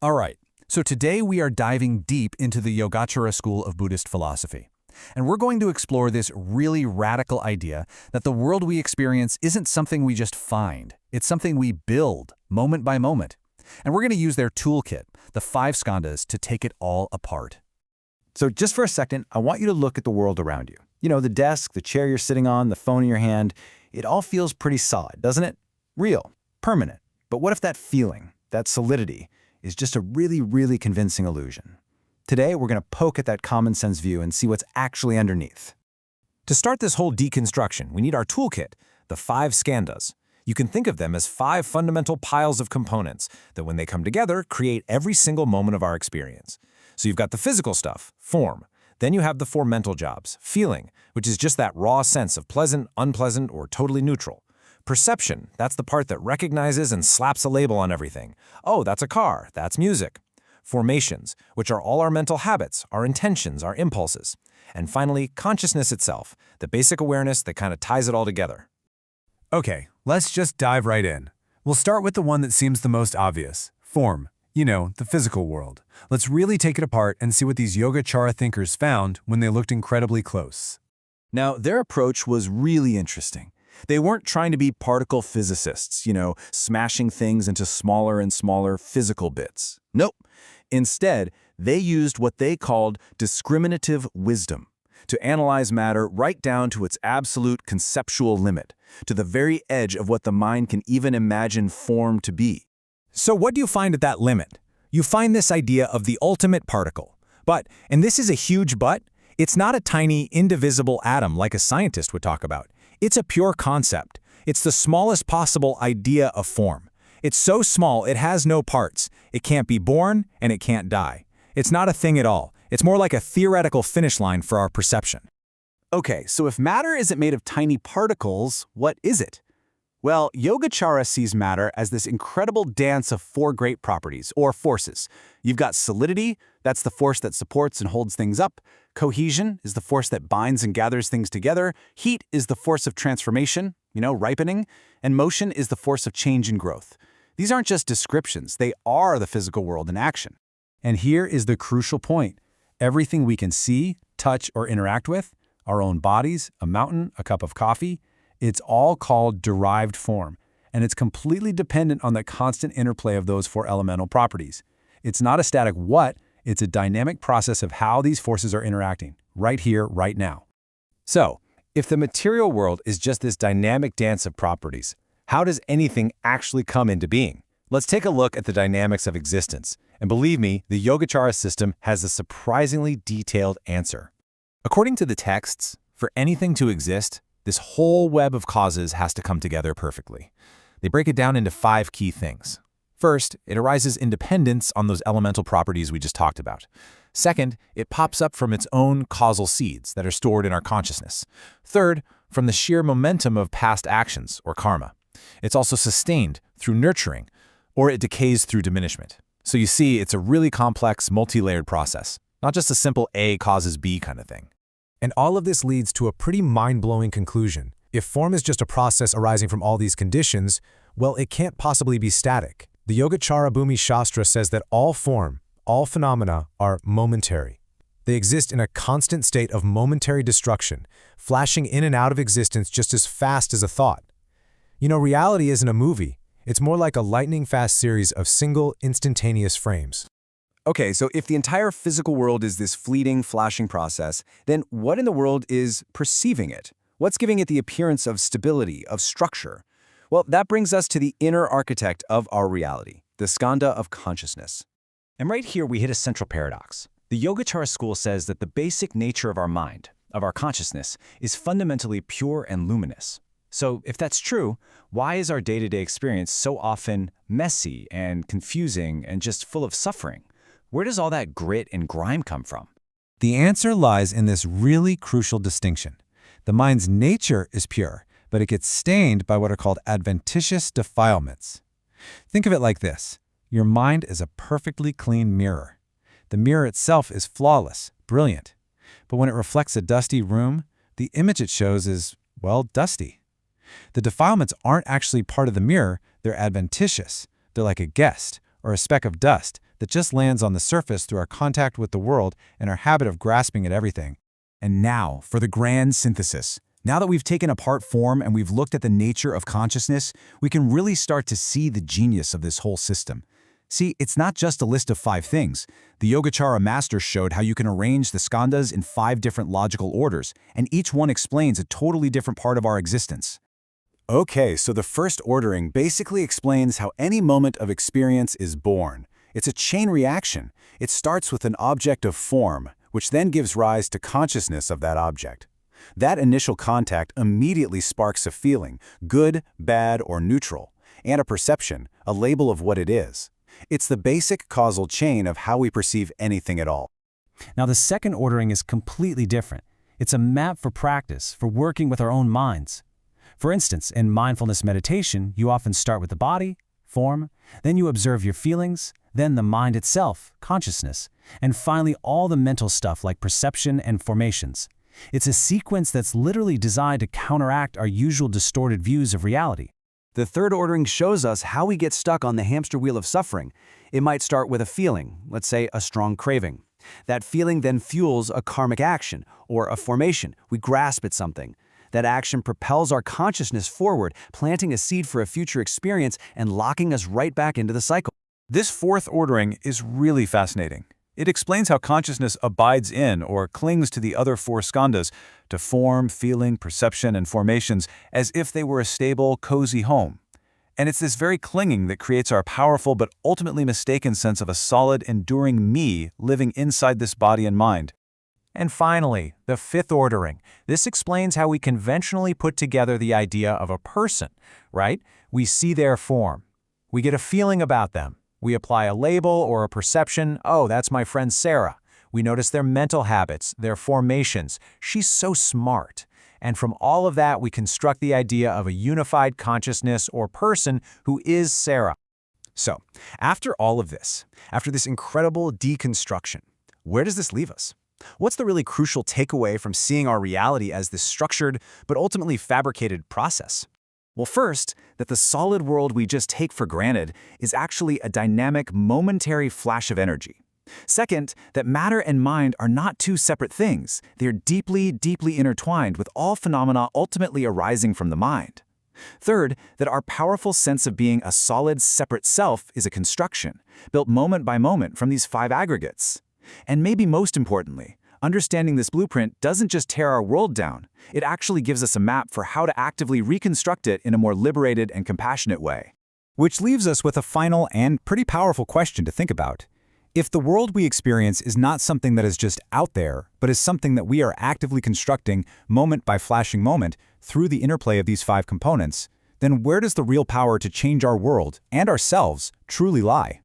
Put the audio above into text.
All right, so today we are diving deep into the Yogacara school of Buddhist philosophy. And we're going to explore this really radical idea that the world we experience isn't something we just find. It's something we build, moment by moment. And we're going to use their toolkit, the five skandhas, to take it all apart. So just for a second, I want you to look at the world around you. You know, the desk, the chair you're sitting on, the phone in your hand. It all feels pretty solid, doesn't it? Real, permanent. But what if that feeling, that solidity, is just a really convincing illusion? Today, we're going to poke at that common sense view and see what's actually underneath. To start this whole deconstruction, we need our toolkit, the five skandhas. You can think of them as five fundamental piles of components that, when they come together, create every single moment of our experience. So you've got the physical stuff, form. Then you have the four mental jobs, feeling, which is just that raw sense of pleasant, unpleasant, or totally neutral. Perception, that's the part that recognizes and slaps a label on everything. Oh, that's a car, that's music. Formations, which are all our mental habits, our intentions, our impulses. And finally, consciousness itself, the basic awareness that kind of ties it all together. Okay, let's just dive right in. We'll start with the one that seems the most obvious, form. You know, the physical world. Let's really take it apart and see what these Yogacara thinkers found when they looked incredibly close. Now, their approach was really interesting. They weren't trying to be particle physicists, smashing things into smaller and smaller physical bits. Nope. Instead, they used what they called discriminative wisdom to analyze matter right down to its absolute conceptual limit, to the very edge of what the mind can even imagine form to be. So what do you find at that limit? You find this idea of the ultimate particle. But, and this is a huge but, it's not a tiny, indivisible atom like a scientist would talk about. It's a pure concept. It's the smallest possible idea of form. It's so small it has no parts. It can't be born, and it can't die. It's not a thing at all. It's more like a theoretical finish line for our perception. Okay, so if matter isn't made of tiny particles, what is it? Well, Yogacara sees matter as this incredible dance of four great properties, or forces. You've got solidity, that's the force that supports and holds things up. Cohesion is the force that binds and gathers things together. Heat is the force of transformation, ripening. And motion is the force of change and growth. These aren't just descriptions, they are the physical world in action. And here is the crucial point. Everything we can see, touch, or interact with, our own bodies, a mountain, a cup of coffee, it's all called derived form, and it's completely dependent on the constant interplay of those four elemental properties. It's not a static what, it's a dynamic process of how these forces are interacting, right here, right now. So, if the material world is just this dynamic dance of properties, how does anything actually come into being? Let's take a look at the dynamics of existence. And believe me, the Yogacara system has a surprisingly detailed answer. According to the texts, for anything to exist, this whole web of causes has to come together perfectly. They break it down into five key things. First, it arises independence on those elemental properties we just talked about. Second, it pops up from its own causal seeds that are stored in our consciousness. Third, from the sheer momentum of past actions, or karma. It's also sustained through nurturing, or it decays through diminishment. So you see, it's a really complex, multi-layered process, not just a simple A causes B kind of thing. And all of this leads to a pretty mind-blowing conclusion. If form is just a process arising from all these conditions, well, it can't possibly be static. The Yogacara Bhumi Shastra says that all form, all phenomena are momentary. They exist in a constant state of momentary destruction, flashing in and out of existence just as fast as a thought. Reality isn't a movie. It's more like a lightning-fast series of single, instantaneous frames. Okay, so if the entire physical world is this fleeting, flashing process, then what in the world is perceiving it? What's giving it the appearance of stability, of structure? Well, that brings us to the inner architect of our reality, the skandha of consciousness. And right here we hit a central paradox. The Yogacara school says that the basic nature of our mind, of our consciousness, is fundamentally pure and luminous. So if that's true, why is our day-to-day experience so often messy and confusing and just full of suffering? Where does all that grit and grime come from? The answer lies in this really crucial distinction. The mind's nature is pure, but it gets stained by what are called adventitious defilements. Think of it like this. Your mind is a perfectly clean mirror. The mirror itself is flawless, brilliant. But when it reflects a dusty room, the image it shows is, well, dusty. The defilements aren't actually part of the mirror, they're adventitious. They're like a guest or a speck of dust that just lands on the surface through our contact with the world and our habit of grasping at everything. And now for the grand synthesis. Now that we've taken apart form and we've looked at the nature of consciousness, we can really start to see the genius of this whole system. See, it's not just a list of 5 things. The Yogacara master showed how you can arrange the skandhas in 5 different logical orders, and each one explains a totally different part of our existence. Okay, so the first ordering basically explains how any moment of experience is born. It's a chain reaction. It starts with an object of form, which then gives rise to consciousness of that object. That initial contact immediately sparks a feeling, good, bad, or neutral, and a perception, a label of what it is. It's the basic causal chain of how we perceive anything at all. Now, the second ordering is completely different. It's a map for practice, for working with our own minds. For instance, in mindfulness meditation, you often start with the body, form, then you observe your feelings, then the mind itself, consciousness, and finally all the mental stuff like perception and formations. It's a sequence that's literally designed to counteract our usual distorted views of reality. The third ordering shows us how we get stuck on the hamster wheel of suffering. It might start with a feeling, let's say a strong craving. That feeling then fuels a karmic action, or a formation. We grasp at something. That action propels our consciousness forward, planting a seed for a future experience and locking us right back into the cycle. This fourth ordering is really fascinating. It explains how consciousness abides in or clings to the other 4 skandhas, to form, feeling, perception, and formations, as if they were a stable, cozy home. And it's this very clinging that creates our powerful but ultimately mistaken sense of a solid, enduring me living inside this body and mind. And finally, the fifth ordering. This explains how we conventionally put together the idea of a person, right? We see their form. We get a feeling about them. We apply a label or a perception. Oh, that's my friend Sarah. We notice their mental habits, their formations. She's so smart. And from all of that, we construct the idea of a unified consciousness or person who is Sarah. So, after all of this, after this incredible deconstruction, where does this leave us? What's the really crucial takeaway from seeing our reality as this structured but ultimately fabricated process? Well, first, that the solid world we just take for granted is actually a dynamic, momentary flash of energy. Second, that matter and mind are not 2 separate things. They're deeply, deeply intertwined with all phenomena ultimately arising from the mind. Third, that our powerful sense of being a solid, separate self is a construction, built moment by moment from these 5 aggregates. And maybe most importantly, understanding this blueprint doesn't just tear our world down, it actually gives us a map for how to actively reconstruct it in a more liberated and compassionate way. Which leaves us with a final and pretty powerful question to think about. If the world we experience is not something that is just out there, but is something that we are actively constructing moment by flashing moment through the interplay of these 5 components, then where does the real power to change our world and ourselves truly lie?